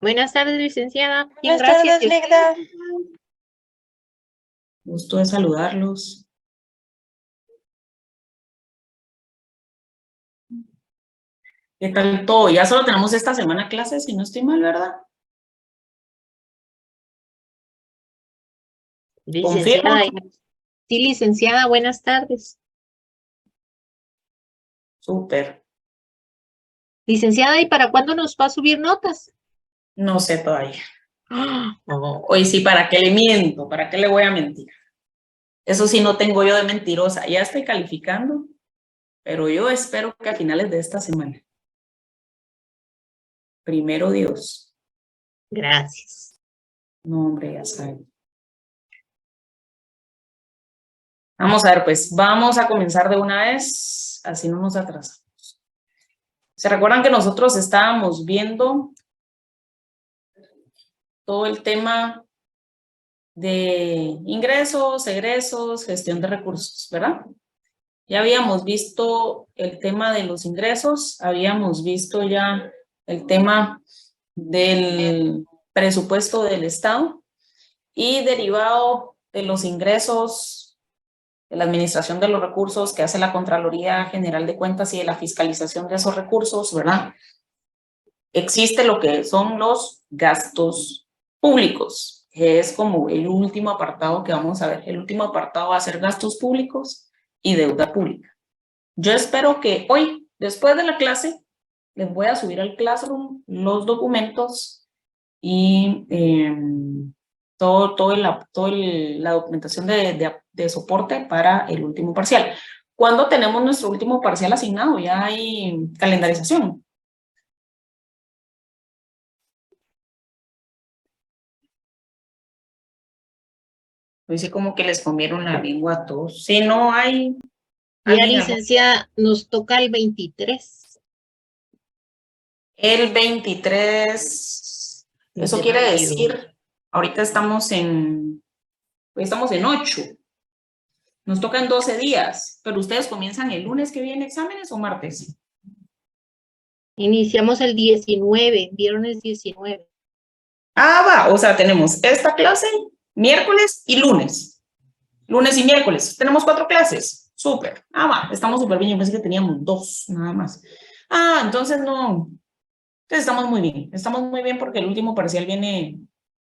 Buenas tardes, licenciada. Bien, Buenas gracias. tardes, Ligda. Gusto de saludarlos. ¿Qué tal todo? Ya solo tenemos esta semana clases, si no estoy mal, ¿verdad? ¿Confirmo? Licenciada. Sí, licenciada, buenas tardes. Súper. Licenciada, ¿y para cuándo nos va a subir notas? No sé todavía. Oh, Hoy sí, ¿para qué le miento? ¿Para qué le voy a mentir? Eso sí no tengo yo de mentirosa. Ya estoy calificando, pero yo espero que a finales de esta semana. Primero Dios. gracias. No, hombre, ya saben. Vamos a ver, pues, vamos a comenzar de una vez, así no nos atrasamos. ¿Se recuerdan que nosotros estábamos viendo todo el tema de ingresos, egresos, gestión de recursos, ¿verdad? Ya habíamos visto el tema de los ingresos, habíamos visto ya el tema del presupuesto del Estado y derivado de los ingresos, de la administración de los recursos que hace la Contraloría General de Cuentas y de la fiscalización de esos recursos, ¿verdad? Existe lo que son los gastos públicos, que es como el último apartado que vamos a ver. El último apartado va a ser gastos públicos y deuda pública. Yo espero que hoy, después de la clase, les voy a subir al Classroom los documentos y la documentación de soporte para el último parcial. ¿Cuándo tenemos nuestro último parcial asignado? Ya hay calendarización. Pues sí, como que les comieron la lengua a todos. Si no hay Ya, alguien licenciada, nos toca el 23. el 23, eso de quiere mayo. decir, ahorita estamos en 8, nos tocan 12 días, pero ustedes comienzan el lunes que viene exámenes o martes. Iniciamos el 19, viernes 19. Va, o sea, tenemos esta clase miércoles y lunes. Lunes y miércoles. Tenemos 4 clases. Súper. Va, estamos súper bien. Yo pensé que teníamos 2 nada más. Entonces no. Entonces estamos muy bien. Estamos muy bien porque el último parcial viene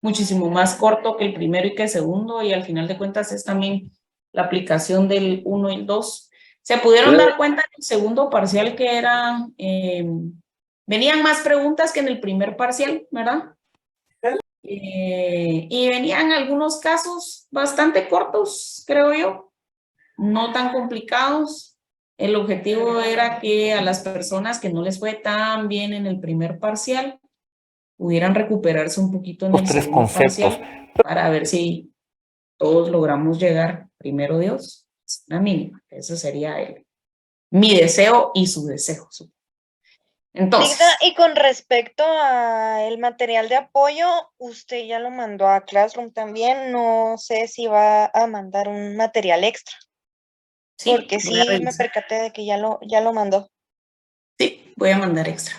muchísimo más corto que el primero y que el segundo, y al final de cuentas es también la aplicación del 1 y el 2. Se pudieron dar cuenta en el segundo parcial que era, venían más preguntas que en el primer parcial, ¿verdad? Y venían algunos casos bastante cortos, creo yo, no tan complicados. El objetivo era que a las personas que no les fue tan bien en el primer parcial pudieran recuperarse un poquito en el segundo parcial para ver si todos logramos llegar, primero Dios, una mínima. Ese sería mi deseo y su deseo. Entonces, Ligda, y con respecto al material de apoyo, usted ya lo mandó a Classroom también. No sé si va a mandar un material extra, sí, porque voy a sí me revisar. percaté de que ya lo mandó. Sí, voy a mandar extra.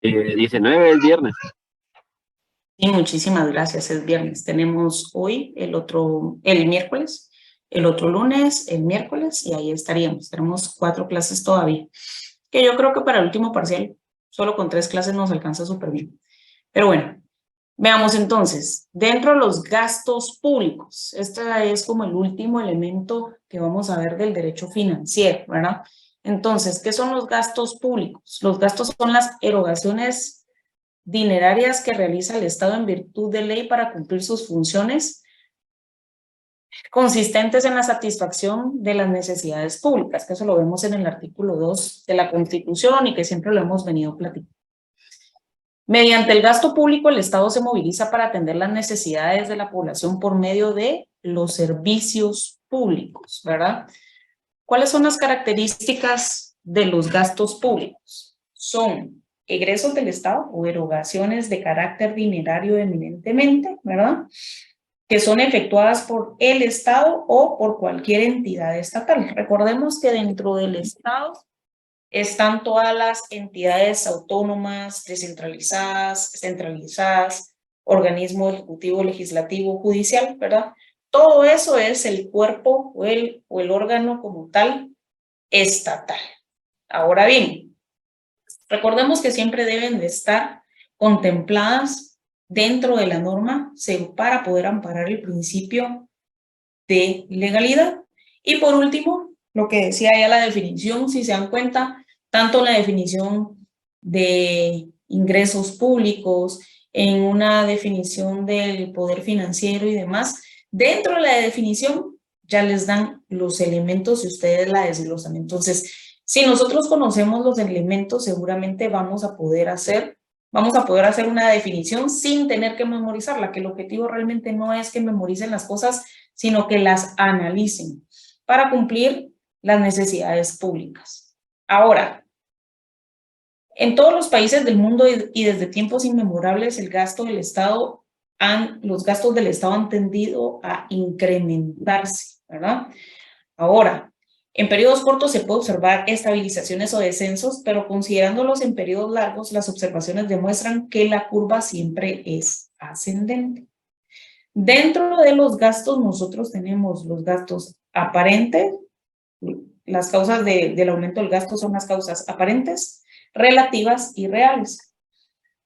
19 es viernes. Sí, muchísimas gracias. Es viernes. Tenemos hoy el miércoles, el otro lunes, el miércoles, y ahí estaríamos. Tenemos 4 clases todavía, que yo creo que para el último parcial, solo con 3 clases nos alcanza súper bien. Pero bueno, veamos entonces, dentro de los gastos públicos, este es como el último elemento que vamos a ver del derecho financiero, ¿verdad? Entonces, ¿qué son los gastos públicos? Los gastos son las erogaciones dinerarias que realiza el Estado en virtud de ley para cumplir sus funciones consistentes en la satisfacción de las necesidades públicas, que eso lo vemos en el artículo 2 de la Constitución y que siempre lo hemos venido platicando. Mediante el gasto público, el Estado se moviliza para atender las necesidades de la población por medio de los servicios públicos, ¿verdad? ¿Cuáles son las características de los gastos públicos? Son egresos del Estado o erogaciones de carácter dinerario eminentemente, ¿verdad? Que son efectuadas por el Estado o por cualquier entidad estatal. Recordemos que dentro del Estado están todas las entidades autónomas, descentralizadas, centralizadas, organismo ejecutivo, legislativo, judicial, ¿verdad? Todo eso es el cuerpo o el órgano como tal estatal. Ahora bien, recordemos que siempre deben de estar contempladas dentro de la norma para poder amparar el principio de legalidad. Y por último, lo que decía ya la definición, si se dan cuenta, tanto la definición de ingresos públicos, en una definición del poder financiero y demás, dentro de la definición ya les dan los elementos y ustedes la desglosan. Entonces, si nosotros conocemos los elementos, seguramente vamos a poder hacer una definición sin tener que memorizarla, que el objetivo realmente no es que memoricen las cosas, sino que las analicen para cumplir las necesidades públicas. Ahora, en todos los países del mundo y desde tiempos inmemorables, los gastos del Estado han tendido a incrementarse, ¿verdad? Ahora, en periodos cortos se puede observar estabilizaciones o descensos, pero considerándolos en periodos largos, las observaciones demuestran que la curva siempre es ascendente. Dentro de los gastos, nosotros tenemos los gastos aparentes. Las causas del aumento del gasto son las causas aparentes, relativas y reales.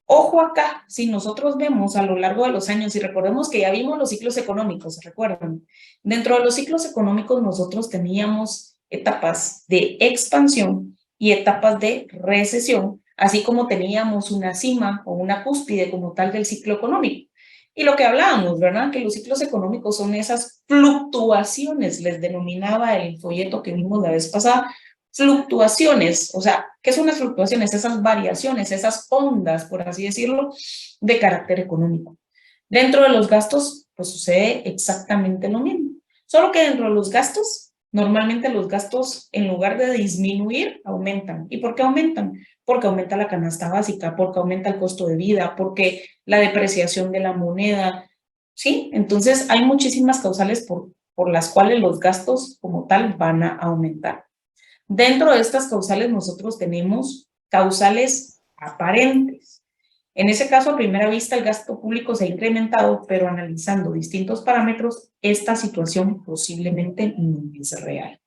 Ojo acá, si nosotros vemos a lo largo de los años, y recordemos que ya vimos los ciclos económicos, ¿recuerdan? Dentro de los ciclos económicos nosotros teníamos etapas de expansión y etapas de recesión, así como teníamos una cima o una cúspide como tal del ciclo económico. Y lo que hablábamos, ¿verdad? Que los ciclos económicos son esas fluctuaciones, les denominaba el folleto que vimos la vez pasada, fluctuaciones, o sea, ¿qué son las fluctuaciones? Esas variaciones, esas ondas, por así decirlo, de carácter económico. Dentro de los gastos, pues sucede exactamente lo mismo. Solo que dentro de los gastos, normalmente los gastos, en lugar de disminuir, aumentan. ¿Y por qué aumentan? Porque aumenta la canasta básica, porque aumenta el costo de vida, porque la depreciación de la moneda, ¿sí? Entonces, hay muchísimas causales por las cuales los gastos como tal van a aumentar. Dentro de estas causales nosotros tenemos causales aparentes. En ese caso, a primera vista, el gasto público se ha incrementado, pero analizando distintos parámetros, esta situación posiblemente no es real.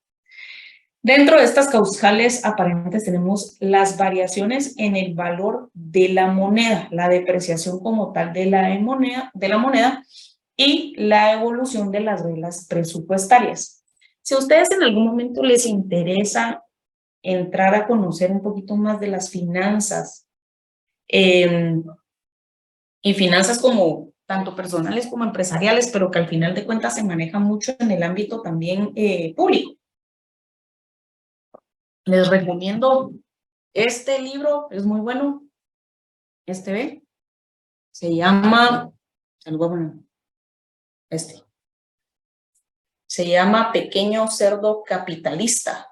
Dentro de estas causales aparentes tenemos las variaciones en el valor de la moneda, la depreciación como tal de la moneda y la evolución de las reglas presupuestarias. Si a ustedes en algún momento les interesa entrar a conocer un poquito más de las finanzas, y finanzas como tanto personales como empresariales, pero que al final de cuentas se manejan mucho en el ámbito también público. Les recomiendo este libro, es muy bueno. Se llama, se llama Pequeño Cerdo Capitalista.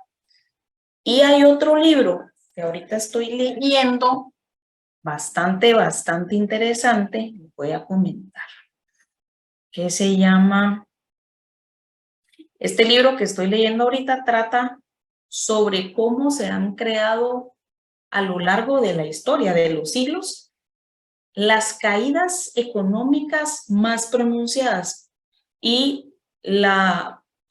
Y hay otro libro que ahorita estoy leyendo, bastante interesante, voy a comentar, que se llama, este libro que estoy leyendo ahorita trata sobre cómo se han creado a lo largo de la historia de los siglos las caídas económicas más pronunciadas y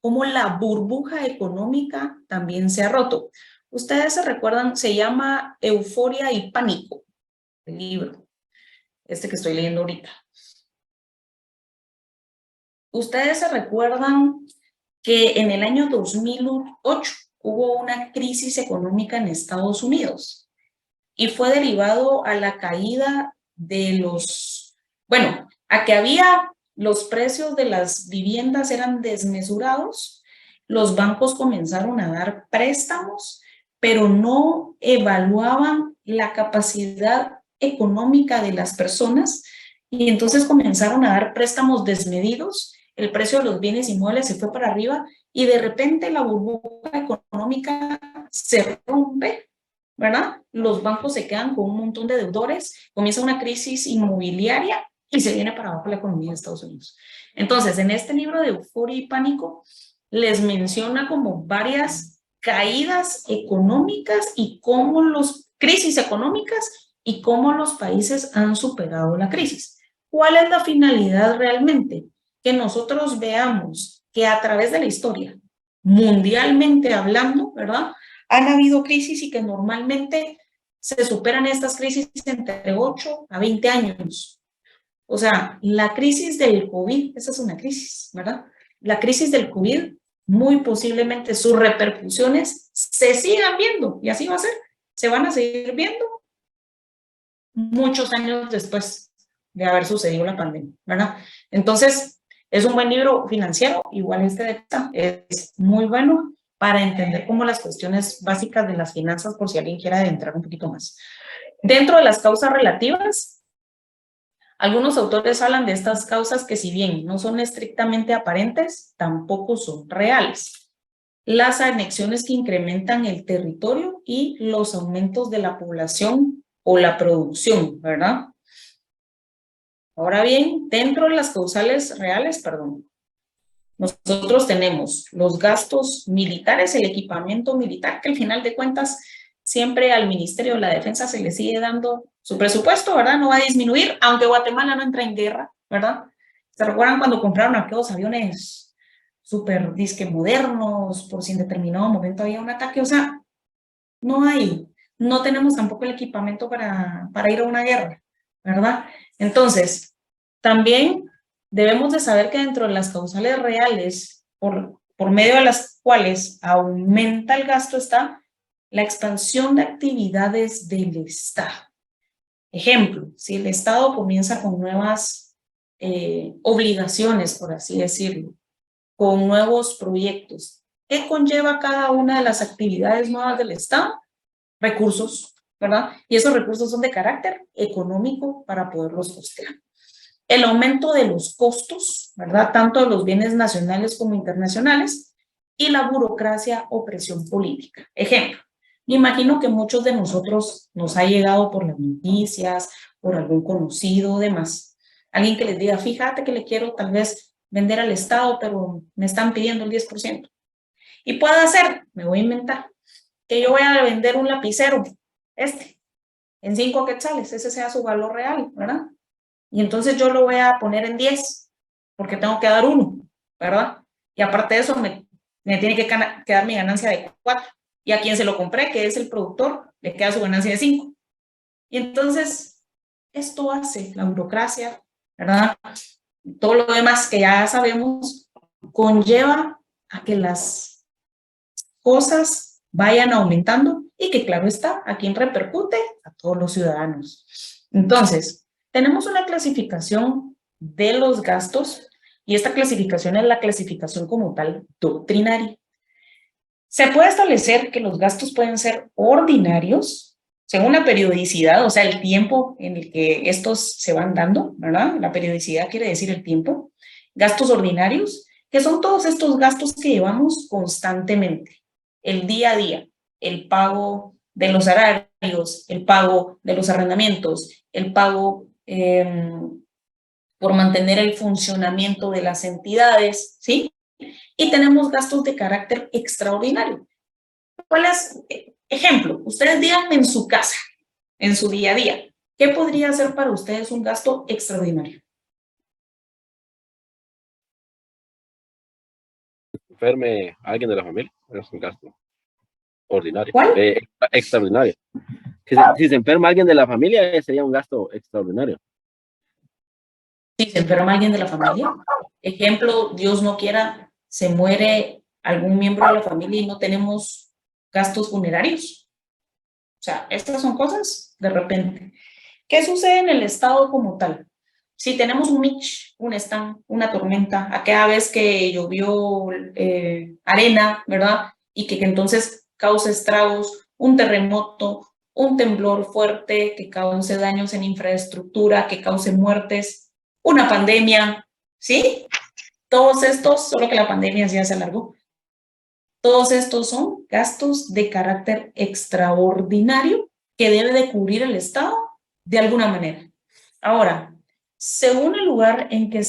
cómo la burbuja económica también se ha roto. Ustedes se recuerdan, se llama Euforia y Pánico, el libro, que estoy leyendo ahorita. Ustedes se recuerdan que en el año 2008 hubo una crisis económica en Estados Unidos y fue derivado a la caída de a que los precios de las viviendas eran desmesurados, los bancos comenzaron a dar préstamos, pero no evaluaban la capacidad económica de las personas y entonces comenzaron a dar préstamos desmedidos, el precio de los bienes inmuebles se fue para arriba y de repente la burbuja económica se rompe, ¿verdad? Los bancos se quedan con un montón de deudores, comienza una crisis inmobiliaria y se viene para abajo la economía de Estados Unidos. Entonces, en este libro de Euforia y Pánico, les menciona como varias caídas económicas y crisis económicas y cómo los países han superado la crisis. ¿Cuál es la finalidad realmente? Que nosotros veamos que a través de la historia, mundialmente hablando, ¿verdad? Han habido crisis y que normalmente se superan estas crisis entre 8 a 20 años. O sea, la crisis del COVID, esa es una crisis, ¿verdad? La crisis del COVID, muy posiblemente sus repercusiones se sigan viendo, y así va a ser. Se van a seguir viendo muchos años después de haber sucedido la pandemia, ¿verdad? Entonces, es un buen libro financiero, igual este de esta, es muy bueno para entender cómo las cuestiones básicas de las finanzas, por si alguien quiere adentrar un poquito más. Dentro de las causas relativas, algunos autores hablan de estas causas que si bien no son estrictamente aparentes, tampoco son reales. Las anexiones que incrementan el territorio y los aumentos de la población o la producción, ¿verdad? Ahora bien, dentro de las causales reales, nosotros tenemos los gastos militares, el equipamiento militar, que al final de cuentas siempre al Ministerio de la Defensa se le sigue dando su presupuesto, ¿verdad? No va a disminuir, aunque Guatemala no entra en guerra, ¿verdad? ¿Se recuerdan cuando compraron aquellos aviones súper disque modernos, por si en determinado momento había un ataque? O sea, no tenemos tampoco el equipamiento para ir a una guerra, ¿verdad? Entonces, también debemos de saber que dentro de las causales reales, por medio de las cuales aumenta el gasto, está la expansión de actividades del Estado. Ejemplo, si el Estado comienza con nuevas obligaciones, por así decirlo, con nuevos proyectos, ¿qué conlleva cada una de las actividades nuevas del Estado? Recursos, ¿verdad? Y esos recursos son de carácter económico para poderlos costear. El aumento de los costos, ¿verdad? Tanto de los bienes nacionales como internacionales, y la burocracia o presión política. Ejemplo, me imagino que muchos de nosotros nos ha llegado por las noticias, por algún conocido, demás. Alguien que les diga, fíjate que le quiero tal vez vender al Estado, pero me están pidiendo el 10%. Y puede ser, me voy a inventar, que yo voy a vender un lapicero, en 5 quetzales, ese sea su valor real, ¿verdad? Y entonces yo lo voy a poner en 10, porque tengo que dar 1, ¿verdad? Y aparte de eso, me tiene que quedar mi ganancia de 4. Y a quien se lo compré, que es el productor, le queda su ganancia de 5. Y entonces, esto hace la burocracia, ¿verdad? Todo lo demás que ya sabemos, conlleva a que las cosas vayan aumentando y que, claro está, a quien repercute, a todos los ciudadanos. Entonces, tenemos una clasificación de los gastos y esta clasificación es la clasificación como tal doctrinaria. Se puede establecer que los gastos pueden ser ordinarios según la periodicidad, o sea, el tiempo en el que estos se van dando, ¿verdad? La periodicidad quiere decir el tiempo. Gastos ordinarios, que son todos estos gastos que llevamos constantemente, el día a día, el pago de los salarios, el pago de los arrendamientos, el pago por mantener el funcionamiento de las entidades, ¿sí? Y tenemos gastos de carácter extraordinario. ¿Cuál es? Ejemplo, ustedes díganme en su casa, en su día a día, ¿qué podría ser para ustedes un gasto extraordinario? Enferme a alguien de la familia, es un gasto ordinario. ¿Cuál? Extraordinario. Si se enferma alguien de la familia, sería un gasto extraordinario. Si se enferma alguien de la familia, ejemplo, Dios no quiera, se muere algún miembro de la familia y no tenemos gastos funerarios. O sea, estas son cosas de repente. ¿Qué sucede en el Estado como tal? Si tenemos un Mitch, un Stan, una tormenta, aquella vez que llovió arena, ¿verdad? Y que entonces cause estragos, un terremoto, un temblor fuerte que cause daños en infraestructura, que cause muertes, una pandemia, ¿sí? Todos estos, solo que la pandemia ya se alargó. Todos estos son gastos de carácter extraordinario que debe de cubrir el Estado de alguna manera. Ahora, según el lugar en que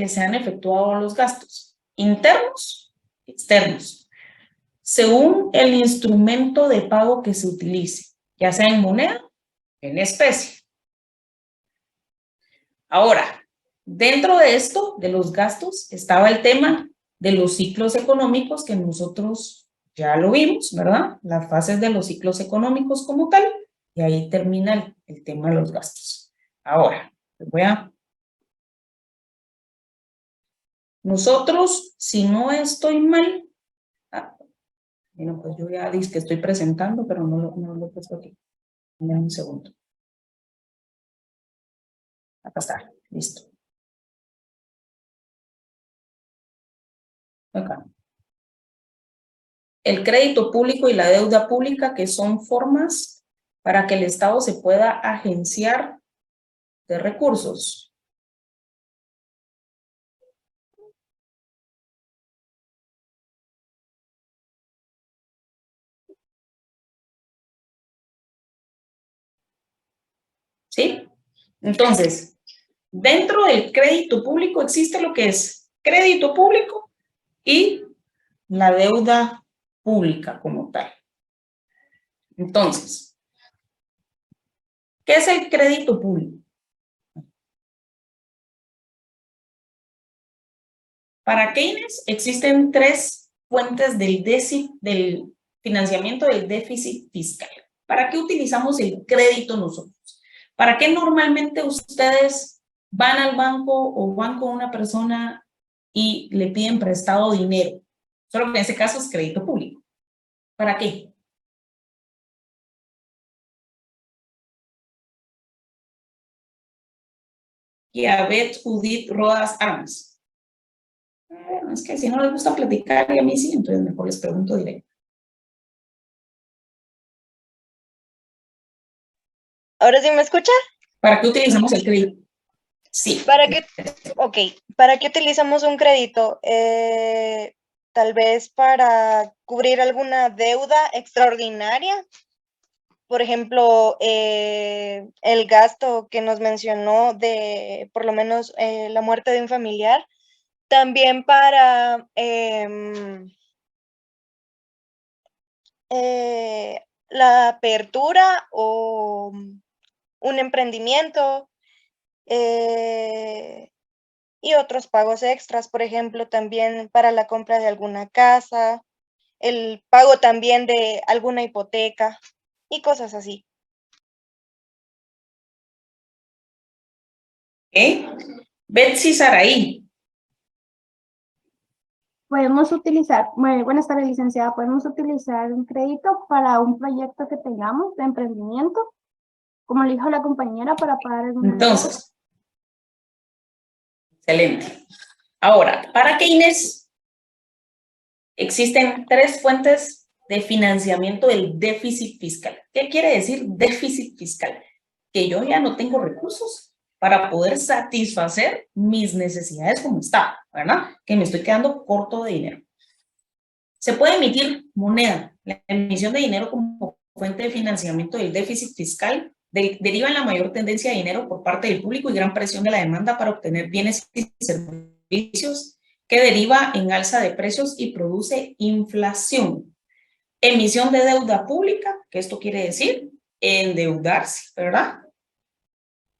se han efectuado los gastos, internos, externos. según el instrumento de pago que se utilice, ya sea en moneda o en especie. Ahora, dentro de esto, de los gastos, estaba el tema de los ciclos económicos que nosotros ya lo vimos, ¿verdad? Las fases de los ciclos económicos como tal, y ahí termina el tema de los gastos. Ahora, voy a... Nosotros, si no estoy mal, bueno, pues yo ya dije que estoy presentando, pero no lo he puesto aquí. Dame un segundo. Acá está, listo. Acá. El crédito público y la deuda pública, que son formas para que el Estado se pueda agenciar de recursos. ¿Sí? Entonces, dentro del crédito público existe lo que es crédito público y la deuda pública como tal. Entonces, ¿qué es el crédito público? Para Keynes existen tres fuentes del financiamiento del déficit fiscal. ¿Para qué utilizamos el crédito nosotros? ¿Para qué normalmente ustedes van al banco o van con una persona y le piden prestado dinero? Solo que en ese caso es crédito público. ¿Para qué? Y a Beth Judith Rodas Armas. Bueno, es que si no les gusta platicar y a mí sí, entonces mejor les pregunto directo. ¿Ahora sí me escucha? ¿Para qué utilizamos el crédito? Sí. ¿Para qué utilizamos un crédito? Tal vez para cubrir alguna deuda extraordinaria. Por ejemplo, el gasto que nos mencionó de, por lo menos, la muerte de un familiar. También para la apertura o un emprendimiento y otros pagos extras, por ejemplo, también para la compra de alguna casa, el pago también de alguna hipoteca y cosas así. Betsy Saraí. Podemos utilizar, buenas tardes, licenciada, podemos utilizar un crédito para un proyecto que tengamos de emprendimiento, como le dijo la compañera, para pagar alguna deuda. Entonces, excelente. Ahora, para Keynes existen tres fuentes de financiamiento del déficit fiscal. ¿Qué quiere decir déficit fiscal? Que yo ya no tengo recursos para poder satisfacer mis necesidades como está, ¿verdad? Que me estoy quedando corto de dinero. Se puede emitir moneda. La emisión de dinero como fuente de financiamiento del déficit fiscal deriva en la mayor tendencia de dinero por parte del público y gran presión de la demanda para obtener bienes y servicios que deriva en alza de precios y produce inflación. Emisión de deuda pública, que esto quiere decir endeudarse, ¿verdad?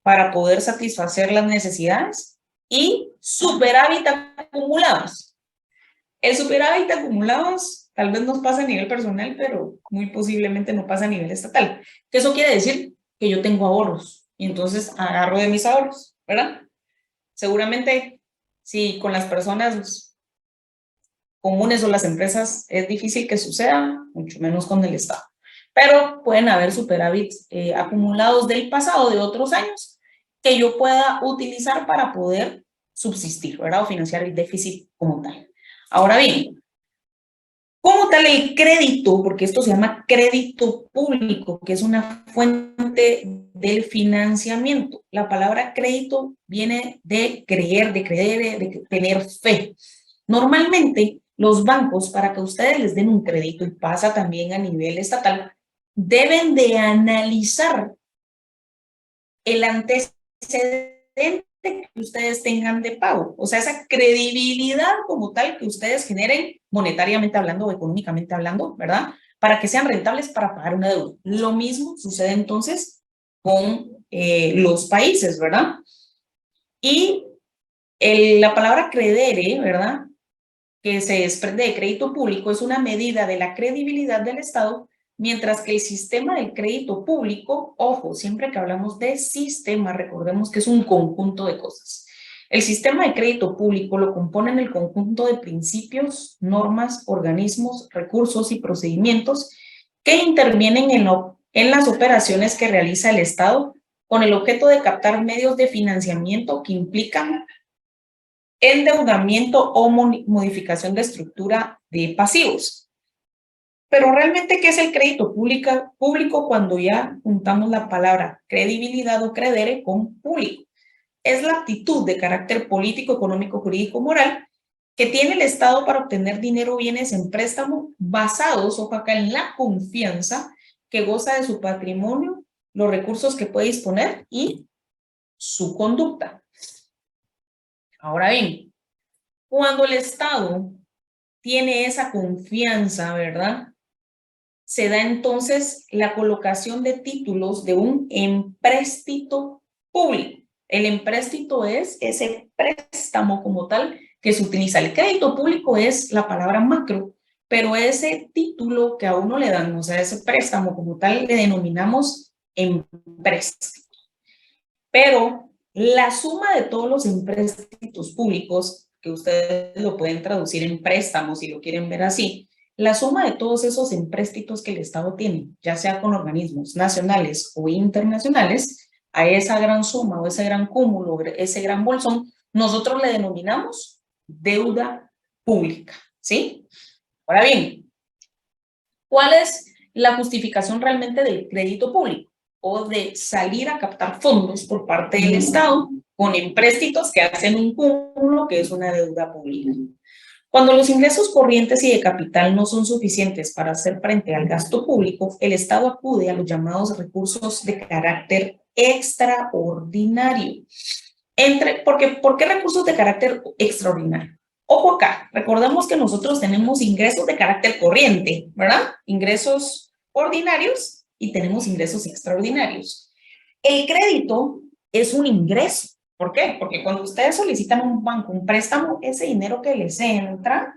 Para poder satisfacer las necesidades y superávit acumulados. El superávit acumulados tal vez nos pasa a nivel personal, pero muy posiblemente no pasa a nivel estatal. Que eso quiere decir que yo tengo ahorros y entonces agarro de mis ahorros, ¿verdad? Seguramente si con las personas comunes o las empresas es difícil que suceda, mucho menos con el Estado. Pero pueden haber superávits acumulados del pasado, de otros años, que yo pueda utilizar para poder subsistir, ¿verdad? O financiar el déficit como tal. Ahora bien, como tal el crédito, porque esto se llama crédito público, que es una fuente del financiamiento. La palabra crédito viene de creer, de tener fe. Normalmente los bancos, para que ustedes les den un crédito, y pasa también a nivel estatal, deben de analizar el antecedente que ustedes tengan de pago, o sea, esa credibilidad como tal que ustedes generen monetariamente hablando o económicamente hablando, ¿verdad? Para que sean rentables para pagar una deuda. Lo mismo sucede entonces con los países, ¿verdad? Y la palabra credere, ¿verdad?, que se desprende de crédito público, es una medida de la credibilidad del Estado, mientras que el sistema del crédito público, ojo, siempre que hablamos de sistema, recordemos que es un conjunto de cosas. El sistema de crédito público lo componen el conjunto de principios, normas, organismos, recursos y procedimientos que intervienen en las operaciones que realiza el Estado con el objeto de captar medios de financiamiento que implican endeudamiento o modificación de estructura de pasivos. Pero realmente, ¿qué es el crédito público cuando ya juntamos la palabra credibilidad o credere con público? Es la actitud de carácter político, económico, jurídico, moral que tiene el Estado para obtener dinero o bienes en préstamo basados, ojo acá, en la confianza que goza de su patrimonio, los recursos que puede disponer y su conducta. Ahora bien, cuando el Estado tiene esa confianza, ¿verdad?, se da entonces la colocación de títulos de un empréstito público. El empréstito es ese préstamo como tal que se utiliza. El crédito público es la palabra macro, pero ese título que a uno le dan, o sea, ese préstamo como tal, le denominamos empréstito. Pero la suma de todos los empréstitos públicos, que ustedes lo pueden traducir en préstamos si lo quieren ver así, la suma de todos esos empréstitos que el Estado tiene, ya sea con organismos nacionales o internacionales, a esa gran suma o ese gran cúmulo, ese gran bolsón, nosotros le denominamos deuda pública, ¿sí? Ahora bien, ¿cuál es la justificación realmente del crédito público? O de salir a captar fondos por parte del Estado con empréstitos que hacen un cúmulo que es una deuda pública. Cuando los ingresos corrientes y de capital no son suficientes para hacer frente al gasto público, el Estado acude a los llamados recursos de carácter extraordinario. ¿Por qué recursos de carácter extraordinario? Ojo acá, recordemos que nosotros tenemos ingresos de carácter corriente, ¿verdad? Ingresos ordinarios y tenemos ingresos extraordinarios. El crédito es un ingreso. ¿Por qué? Porque cuando ustedes solicitan a un banco un préstamo, ese dinero que les entra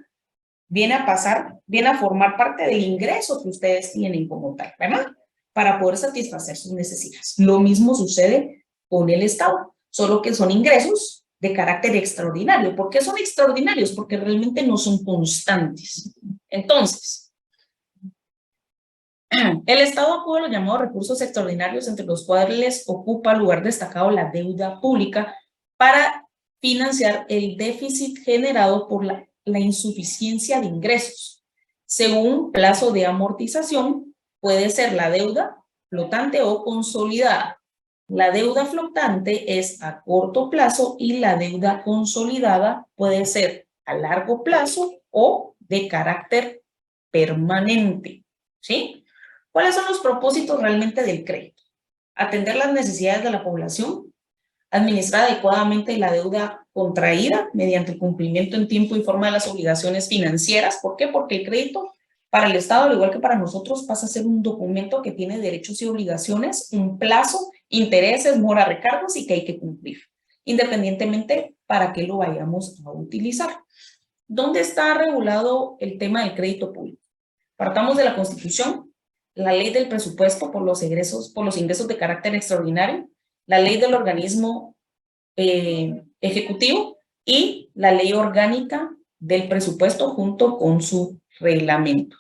viene a formar parte del ingreso que ustedes tienen como tal, ¿verdad? Para poder satisfacer sus necesidades. Lo mismo sucede con el Estado, solo que son ingresos de carácter extraordinario. ¿Por qué son extraordinarios? Porque realmente no son constantes. Entonces, el Estado acude a los llamados recursos extraordinarios, entre los cuales ocupa lugar destacado la deuda pública para financiar el déficit generado por la insuficiencia de ingresos. Según plazo de amortización, puede ser la deuda flotante o consolidada. La deuda flotante es a corto plazo y la deuda consolidada puede ser a largo plazo o de carácter permanente, ¿sí? ¿Cuáles son los propósitos realmente del crédito? Atender las necesidades de la población, administrar adecuadamente la deuda contraída mediante el cumplimiento en tiempo y forma de las obligaciones financieras. ¿Por qué? Porque el crédito para el Estado, al igual que para nosotros, pasa a ser un documento que tiene derechos y obligaciones, un plazo, intereses, mora, recargos y que hay que cumplir, independientemente para qué lo vayamos a utilizar. ¿Dónde está regulado el tema del crédito público? Partamos de la Constitución, la ley del presupuesto por los ingresos de carácter extraordinario, la ley del organismo ejecutivo y la ley orgánica del presupuesto junto con su reglamento.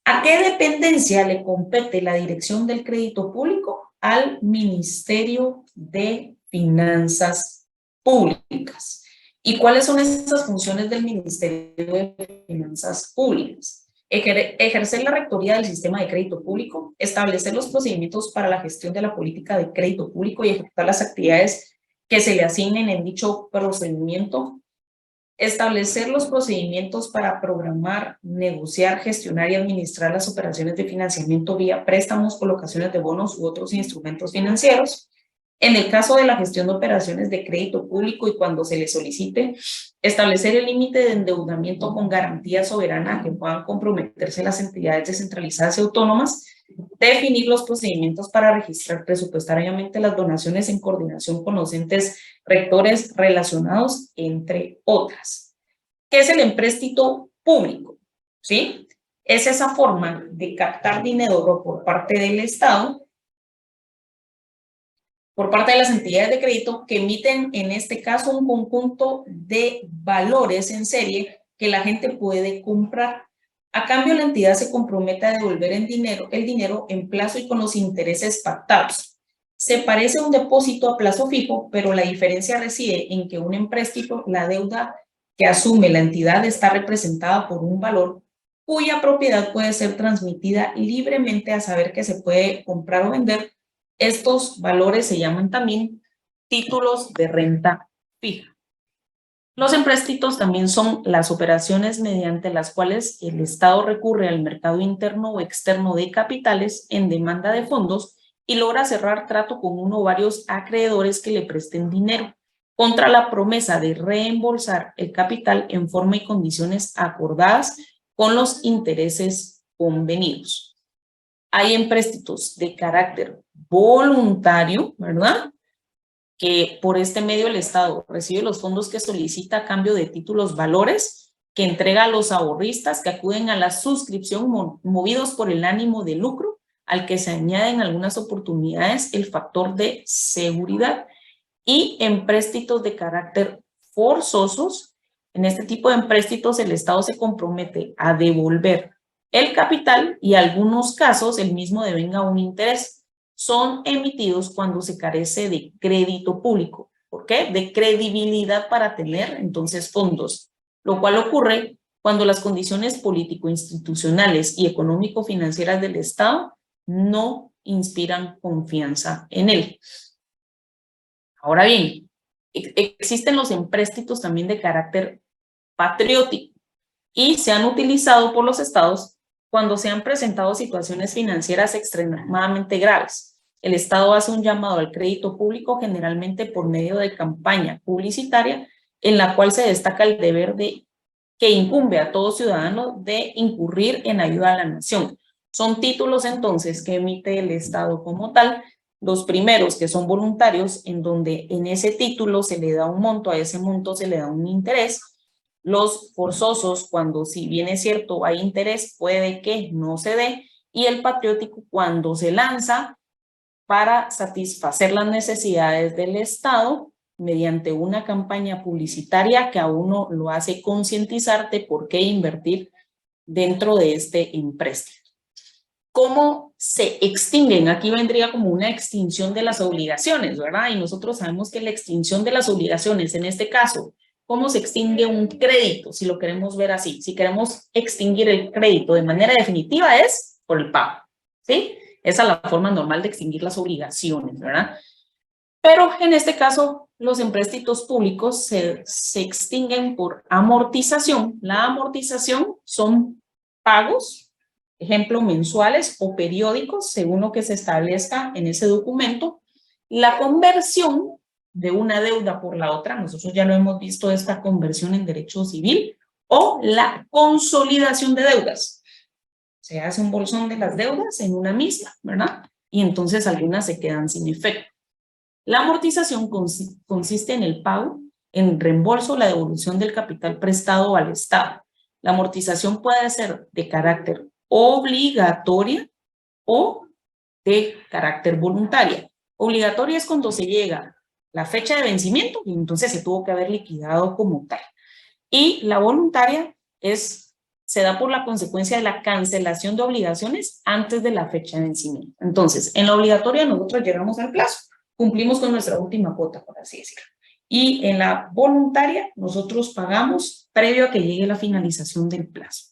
¿A qué dependencia le compete la dirección del crédito público? Al Ministerio de Finanzas Públicas. ¿Y cuáles son esas funciones del Ministerio de Finanzas Públicas? Ejercer la rectoría del sistema de crédito público, establecer los procedimientos para la gestión de la política de crédito público y ejecutar las actividades que se le asignen en dicho procedimiento, establecer los procedimientos para programar, negociar, gestionar y administrar las operaciones de financiamiento vía préstamos, colocaciones de bonos u otros instrumentos financieros, En el caso de la gestión de operaciones de crédito público y cuando se le solicite, establecer el límite de endeudamiento con garantía soberana que puedan comprometerse las entidades descentralizadas y autónomas, definir los procedimientos para registrar presupuestariamente las donaciones en coordinación con los entes rectores relacionados, entre otras. ¿Qué es el empréstito público? ¿Sí? Es esa forma de captar dinero por parte del Estado, por parte de las entidades de crédito que emiten en este caso un conjunto de valores en serie que la gente puede comprar. A cambio, la entidad se compromete a devolver el dinero en plazo y con los intereses pactados. Se parece a un depósito a plazo fijo, pero la diferencia reside en que un empréstito, la deuda que asume la entidad está representada por un valor cuya propiedad puede ser transmitida libremente, a saber que se puede comprar o vender. Estos valores se llaman también títulos de renta fija. Los empréstitos también son las operaciones mediante las cuales el Estado recurre al mercado interno o externo de capitales en demanda de fondos y logra cerrar trato con uno o varios acreedores que le presten dinero contra la promesa de reembolsar el capital en forma y condiciones acordadas con los intereses convenidos. Hay empréstitos de carácter voluntario, ¿verdad? Que por este medio el Estado recibe los fondos que solicita a cambio de títulos valores que entrega a los ahorristas que acuden a la suscripción movidos por el ánimo de lucro, al que se añade en algunas oportunidades el factor de seguridad, y empréstitos de carácter forzosos. En este tipo de empréstitos el Estado se compromete a devolver el capital y en algunos casos el mismo devenga un interés. Son emitidos cuando se carece de crédito público. ¿Por qué? De credibilidad para tener entonces fondos, lo cual ocurre cuando las condiciones político-institucionales y económico-financieras del Estado no inspiran confianza en él. Ahora bien, existen los empréstitos también de carácter patriótico y se han utilizado por los estados cuando se han presentado situaciones financieras extremadamente graves. El Estado hace un llamado al crédito público generalmente por medio de campaña publicitaria en la cual se destaca el deber que incumbe a todo ciudadano de incurrir en ayuda a la nación. Son títulos entonces que emite el Estado como tal. Los primeros, que son voluntarios, en donde en ese título se le da un monto, a ese monto se le da un interés. Los forzosos, cuando si bien es cierto hay interés, puede que no se dé. Y el patriótico, cuando se lanza para satisfacer las necesidades del Estado mediante una campaña publicitaria que a uno lo hace concientizar de por qué invertir dentro de este empréstito. ¿Cómo se extinguen? Aquí vendría como una extinción de las obligaciones, ¿verdad? Y nosotros sabemos que la extinción de las obligaciones, en este caso, ¿cómo se extingue un crédito? Si lo queremos ver así, si queremos extinguir el crédito de manera definitiva es por el pago, ¿sí? Esa es la forma normal de extinguir las obligaciones, ¿verdad? Pero en este caso, los empréstitos públicos se extinguen por amortización. La amortización son pagos, ejemplo, mensuales o periódicos, según lo que se establezca en ese documento. La conversión de una deuda por la otra, nosotros ya lo hemos visto, esta conversión en derecho civil, o la consolidación de deudas. Se hace un bolsón de las deudas en una misma, ¿verdad? Y entonces algunas se quedan sin efecto. La amortización consiste en el pago, en reembolso o la devolución del capital prestado al Estado. La amortización puede ser de carácter obligatoria o de carácter voluntaria. Obligatoria es cuando se llega la fecha de vencimiento y entonces se tuvo que haber liquidado como tal. Y la voluntaria se da por la consecuencia de la cancelación de obligaciones antes de la fecha de vencimiento. Entonces, en la obligatoria nosotros llegamos al plazo, cumplimos con nuestra última cuota, por así decirlo. Y en la voluntaria nosotros pagamos previo a que llegue la finalización del plazo.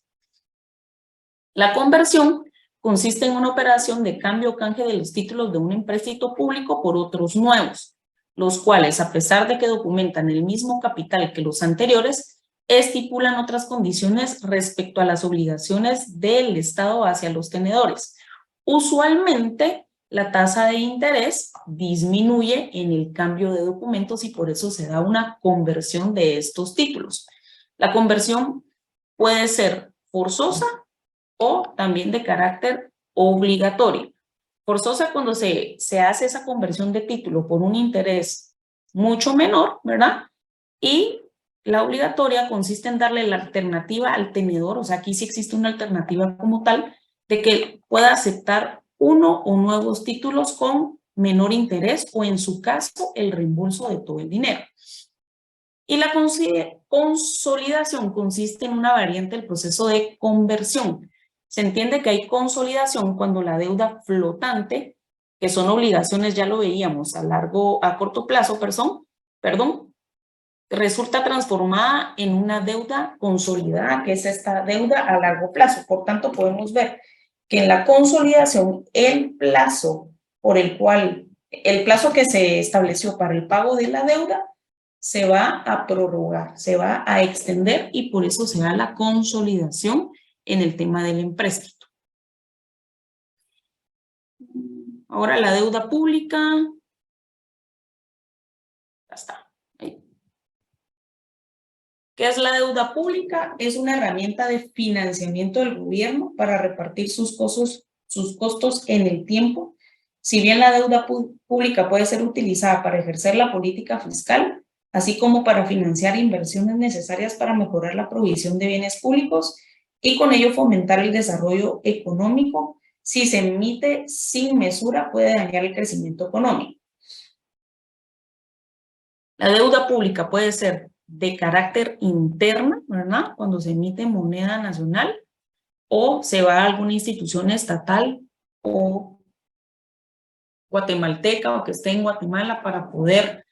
La conversión consiste en una operación de cambio o canje de los títulos de un empréstito público por otros nuevos, los cuales, a pesar de que documentan el mismo capital que los anteriores, estipulan otras condiciones respecto a las obligaciones del Estado hacia los tenedores. Usualmente, la tasa de interés disminuye en el cambio de documentos y por eso se da una conversión de estos títulos. La conversión puede ser forzosa o también de carácter obligatorio. Forzosa cuando se hace esa conversión de título por un interés mucho menor, ¿verdad? Y la obligatoria consiste en darle la alternativa al tenedor, o sea, aquí sí existe una alternativa como tal, de que pueda aceptar uno o nuevos títulos con menor interés o en su caso el reembolso de todo el dinero. Y la consolidación consiste en una variante del proceso de conversión. Se entiende que hay consolidación cuando la deuda flotante, que son obligaciones, ya lo veíamos, a corto plazo, perdón, resulta transformada en una deuda consolidada, que es esta deuda a largo plazo. Por tanto, podemos ver que en la consolidación el plazo que se estableció para el pago de la deuda se va a prorrogar, se va a extender y por eso se da la consolidación en el tema del empréstito. Ahora la deuda pública. Ya está. Ahí. ¿Qué es la deuda pública? Es una herramienta de financiamiento del gobierno para repartir sus costos en el tiempo. Si bien la deuda pública puede ser utilizada para ejercer la política fiscal, así como para financiar inversiones necesarias para mejorar la provisión de bienes públicos y con ello fomentar el desarrollo económico, si se emite sin mesura puede dañar el crecimiento económico. La deuda pública puede ser de carácter interno, ¿verdad? Cuando se emite moneda nacional o se va a alguna institución estatal o guatemalteca o que esté en Guatemala para poder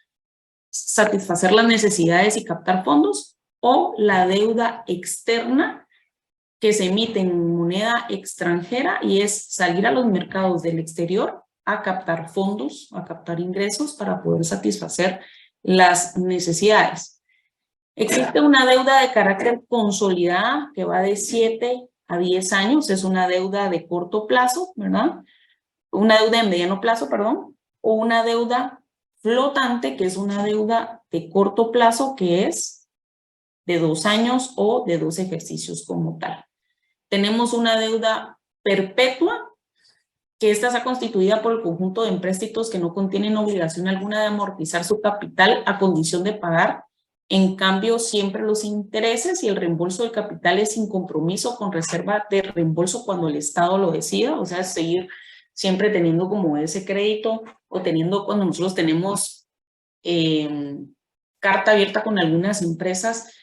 satisfacer las necesidades y captar fondos, o la deuda externa que se emite en moneda extranjera y es salir a los mercados del exterior a captar fondos, a captar ingresos para poder satisfacer las necesidades. Existe una deuda de carácter consolidada que va de 7 a 10 años, es una deuda de corto plazo, ¿verdad? Una deuda de mediano plazo, perdón, o una deuda flotante, que es una deuda de corto plazo, que es de 2 años o de 2 ejercicios como tal. Tenemos una deuda perpetua, que esta está constituida por el conjunto de empréstitos que no contienen obligación alguna de amortizar su capital a condición de pagar, en cambio siempre los intereses, y el reembolso del capital es sin compromiso con reserva de reembolso cuando el Estado lo decida, o sea, seguir siempre teniendo como ese crédito o teniendo cuando nosotros tenemos carta abierta con algunas empresas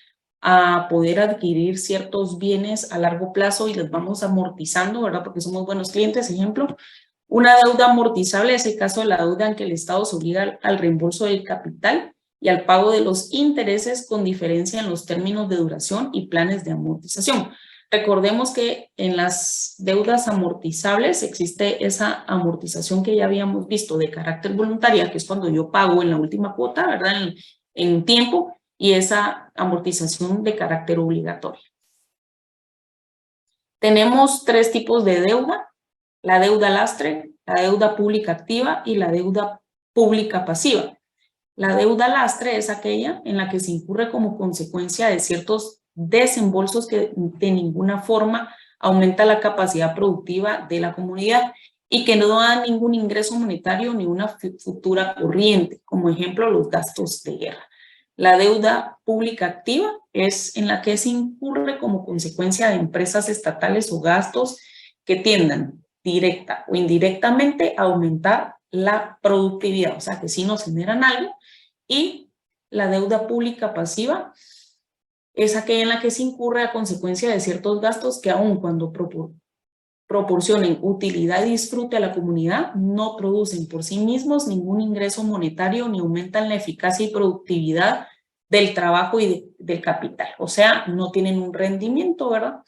a poder adquirir ciertos bienes a largo plazo y los vamos amortizando, ¿verdad? Porque somos buenos clientes. Ejemplo, una deuda amortizable es el caso de la deuda en que el Estado se obliga al reembolso del capital y al pago de los intereses con diferencia en los términos de duración y planes de amortización. Recordemos que en las deudas amortizables existe esa amortización que ya habíamos visto de carácter voluntaria, que es cuando yo pago en la última cuota, ¿verdad? En tiempo, y esa amortización de carácter obligatorio. Tenemos 3 tipos de deuda: la deuda lastre, la deuda pública activa y la deuda pública pasiva. La deuda lastre es aquella en la que se incurre como consecuencia de ciertos desembolsos que de ninguna forma aumenta la capacidad productiva de la comunidad y que no da ningún ingreso monetario ni una futura corriente, como ejemplo los gastos de guerra. La deuda pública activa es en la que se incurre como consecuencia de empresas estatales o gastos que tiendan directa o indirectamente a aumentar la productividad, o sea que sí nos generan algo. Y la deuda pública pasiva es aquella en la que se incurre a consecuencia de ciertos gastos que aun cuando proporcionen utilidad y disfrute a la comunidad, no producen por sí mismos ningún ingreso monetario ni aumentan la eficacia y productividad del trabajo y del capital. O sea, no tienen un rendimiento, ¿verdad?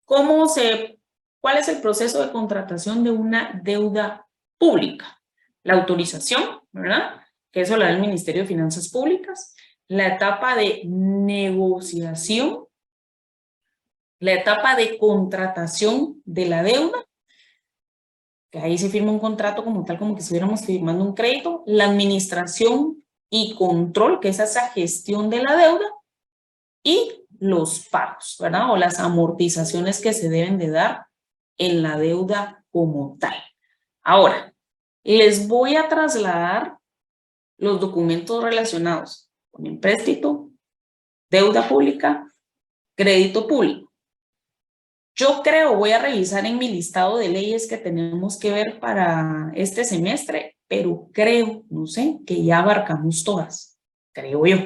¿Cuál es el proceso de contratación de una deuda pública? La autorización, ¿verdad? Que eso la da el Ministerio de Finanzas Públicas. La etapa de negociación, la etapa de contratación de la deuda, que ahí se firma un contrato como tal, como que estuviéramos firmando un crédito, la administración y control, que es esa gestión de la deuda, y los pagos, ¿verdad? O las amortizaciones que se deben de dar en la deuda como tal. Ahora, les voy a trasladar los documentos relacionados con empréstito, deuda pública, crédito público. Yo creo, voy a revisar en mi listado de leyes que tenemos que ver para este semestre, pero creo, no sé, que ya abarcamos todas, creo yo.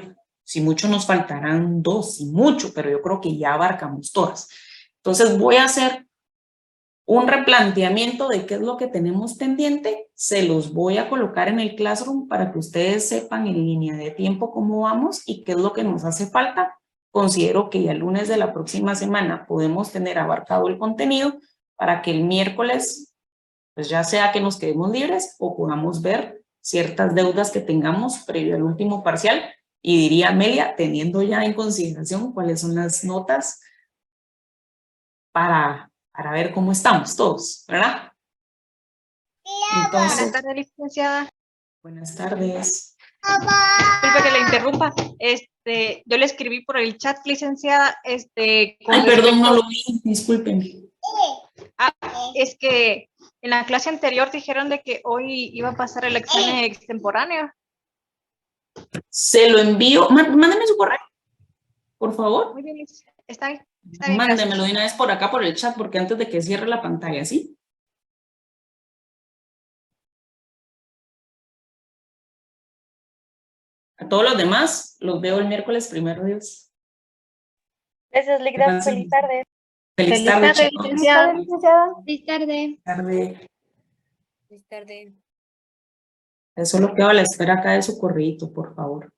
Si mucho nos faltarán 2, si mucho, pero yo creo que ya abarcamos todas. Entonces voy a hacer un replanteamiento de qué es lo que tenemos pendiente, se los voy a colocar en el Classroom para que ustedes sepan en línea de tiempo cómo vamos y qué es lo que nos hace falta. Considero que ya el lunes de la próxima semana podemos tener abarcado el contenido para que el miércoles, pues ya sea que nos quedemos libres o podamos ver ciertas deudas que tengamos previo al último parcial. Y diría Amelia, teniendo ya en consideración cuáles son las notas para ver cómo estamos todos, ¿verdad? Entonces, Buenas tardes, licenciada. buenas tardes. Disculpe que le interrumpa. Yo le escribí por el chat, licenciada. Ay, perdón, no lo vi, discúlpenme. Es que en la clase anterior dijeron de que hoy iba a pasar el examen extemporáneo. Se lo envío, mándeme su correo, por favor. Muy bien, está bien. Está bien, Mándemelo gracias. de una vez por acá por el chat, porque antes de que cierre la pantalla, ¿sí? A todos los demás, los veo el miércoles, primero Dios. Gracias, Ligda. Feliz tarde. Feliz tarde, chicos. Buenas tardes, licenciada. Feliz tarde. Tarde. Feliz tarde. Solo quedo a la espera acá de su correíto, por favor.